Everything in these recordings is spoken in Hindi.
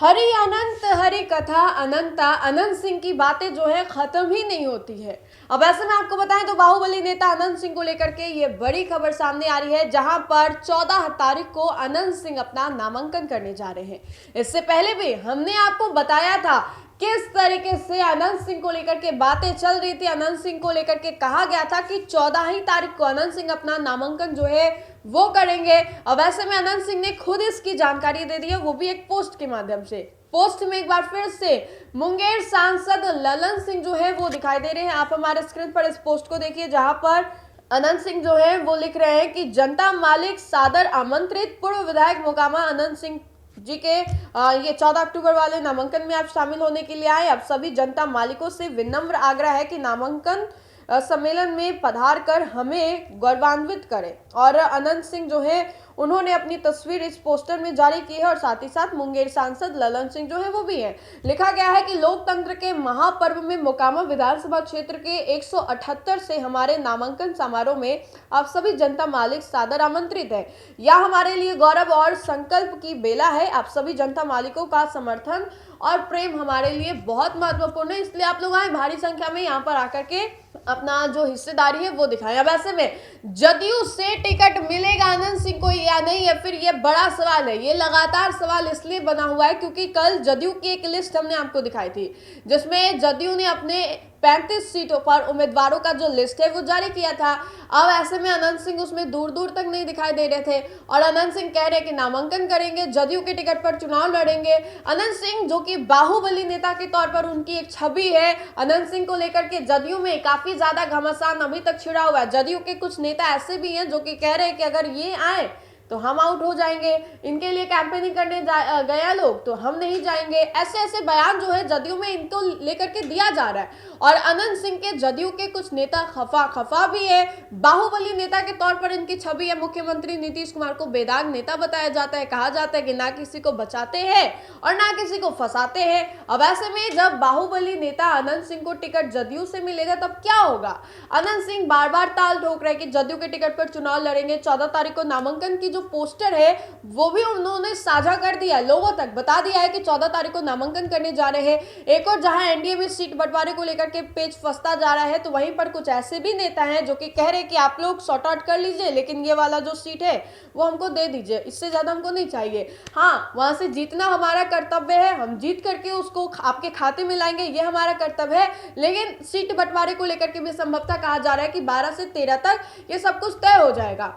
हरि अनंत हरि कथा अनंता अनंत सिंह की बातें जो है खत्म ही नहीं होती है। अब ऐसे में आपको बताएं तो बाहुबली नेता अनंत सिंह को लेकर के ये बड़ी खबर सामने आ रही है, जहां पर 14 तारीख को अनंत सिंह अपना नामांकन करने जा रहे हैं। इससे पहले भी हमने आपको बताया था किस तरीके से अनंत सिंह को लेकर के बातें चल रही थी। अनंत सिंह को लेकर के कहा गया था कि 14 ही तारीख को अनंत सिंह अपना नामांकन जो है वो करेंगे। अब ऐसे में अनंत सिंह ने खुद इसकी जानकारी दे दी है, वो भी एक पोस्ट के माध्यम से। पोस्ट में एक बार फिर से मुंगेर सांसद ललन सिंह जो है वो दिखाई दे रहे हैं। आप हमारे स्क्रीन पर इस पोस्ट को देखिए, जहां पर अनंत सिंह जो है वो लिख रहे हैं कि जनता मालिक सादर आमंत्रित पूर्व विधायक मोकामा अनंत सिंह जी के ये 14 अक्टूबर वाले नामांकन में आप शामिल होने के लिए आए। अब सभी जनता मालिकों से विनम्र आग्रह है कि नामांकन सम्मेलन में पधार कर हमें गौरवान्वित करें। और अनंत सिंह जो है उन्होंने अपनी तस्वीर इस पोस्टर में जारी की है और साथ ही साथ मुंगेर सांसद ललन सिंह जो है वो भी है। लिखा गया है कि लोकतंत्र के महापर्व में मोकामा विधानसभा क्षेत्र के 178 से हमारे नामांकन समारोह में आप सभी जनता मालिक सादर आमंत्रित है। यह हमारे लिए गौरव और संकल्प की बेला है। आप सभी जनता मालिकों का समर्थन और प्रेम हमारे लिए बहुत महत्वपूर्ण है, इसलिए आप लोग आए भारी संख्या में यहाँ पर आकर के अपना जो हिस्सेदारी है वो दिखाएं। अब ऐसे में जदयू से टिकट मिलेगा अनंत सिंह को या नहीं है, फिर ये बड़ा सवाल है। ये लगातार सवाल इसलिए बना हुआ है क्योंकि कल जदयू की एक लिस्ट हमने आपको दिखाई थी, जिसमें जदयू ने अपने 35 सीटों पर उम्मीदवारों का जो लिस्ट है वो जारी किया था। अब ऐसे में अनंत सिंह उसमें दूर दूर तक नहीं दिखाई दे रहे थे और अनंत सिंह कह रहे हैं कि नामांकन करेंगे, जदयू के टिकट पर चुनाव लड़ेंगे। अनंत सिंह जो कि बाहुबली नेता के तौर पर उनकी एक छवि है, अनंत सिंह को लेकर के जदयू में काफी ज्यादा घमासान अभी तक छिड़ा हुआ है। जदयू के कुछ नेता ऐसे भी हैं जो कि कह रहे हैं कि अगर ये आए तो हम आउट हो जाएंगे, इनके लिए कैंपेनिंग करने गया लोग तो हम नहीं जाएंगे। ऐसे ऐसे बयान जो है जदयू में इनको लेकर के दिया जा रहा है और अनंत सिंह के जदयू के कुछ नेता खफा भी है। बाहुबली नेता के तौर पर इनकी छवि है। मुख्यमंत्री नीतीश कुमार को बेदाग नेता बताया जाता है। कहा जाता है कि ना किसी को बचाते हैं और ना किसी को फंसाते हैं। अब ऐसे में जब बाहुबली नेता अनंत सिंह को टिकट जदयू से मिलेगा तब क्या होगा? अनंत सिंह बार बार ताल ठोक रहे हैं कि जदयू के टिकट पर चुनाव लड़ेंगे। 14 तारीख को नामांकन की जो पोस्टर है वो भी उन्होंने साझा कर दिया है, लोगों तक बता दिया है कि 14 तारीख को नामांकन करने जा रहे हैं। एक और जहां एनडीए में सीट बंटवारे को लेकर के पेच फंसता जा रहा है, तो वहीं पर कुछ ऐसे भी नेता हैं जो कि कह रहे हैं कि आप लोग सॉर्ट आउट कर लीजिए, लेकिन ये वाला जो सीट है वो हमको दे दीजिए, इससे ज्यादा हमको नहीं चाहिए। हाँ, वहां से जीतना हमारा कर्तव्य है, हम जीत करके उसको आपके खाते में लाएंगे, ये हमारा कर्तव्य है। लेकिन सीट बंटवारे को लेकर के भी संभवतः कहा जा रहा है कि 12 से 13 तक ये सब कुछ तय हो जाएगा।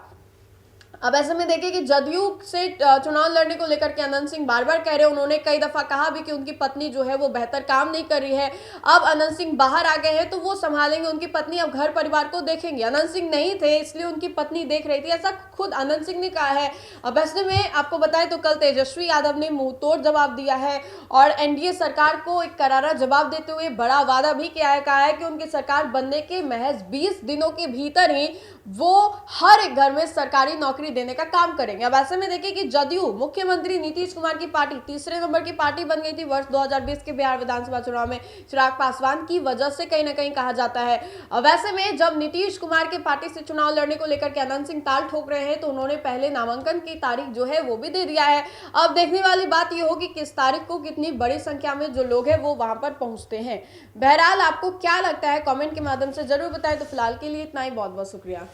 अब ऐसे में देखिए कि जदयू से चुनाव लड़ने को लेकर के अनंत सिंह बार बार कह रहे हैं। उन्होंने कई दफा कहा भी कि उनकी पत्नी जो है वो बेहतर काम नहीं कर रही है। अब अनंत सिंह बाहर आ गए हैं तो वो संभालेंगे, उनकी पत्नी अब घर परिवार को देखेंगे। अनंत सिंह नहीं थे इसलिए उनकी पत्नी देख रही थी, ऐसा खुद अनंत सिंह ने कहा है। अब ऐसे में आपको बताएं तो कल तेजस्वी यादव ने मुंह तोड़ जवाब दिया है और एनडीए सरकार को एक करारा जवाब देते हुए बड़ा वादा भी किया है। कहा है कि उनकी सरकार बनने के महज 20 दिनों के भीतर ही वो हर एक घर में सरकारी नौकरी देने का काम करेंगे। अब ऐसे में देखिए कि जदयू मुख्यमंत्री नीतीश कुमार की पार्टी तीसरे नंबर की पार्टी बन गई थी वर्ष 2020 के बिहार विधानसभा चुनाव में चिराग पासवान की वजह से कहीं ना कहीं कहा जाता है। अब ऐसे में जब नीतीश कुमार के पार्टी से चुनाव लड़ने को लेकर के अनंत सिंह ताल ठोक रहे हैं तो उन्होंने पहले नामांकन की तारीख जो है वो भी दे दिया है। अब देखने वाली बात यह होगी किस तारीख को कितनी बड़ी संख्या में जो लोग हैं वो वहां पर पहुंचते हैं। बहरहाल आपको क्या लगता है कमेंट के माध्यम से जरूर बताएं। तो फिलहाल के लिए इतना ही, बहुत बहुत शुक्रिया।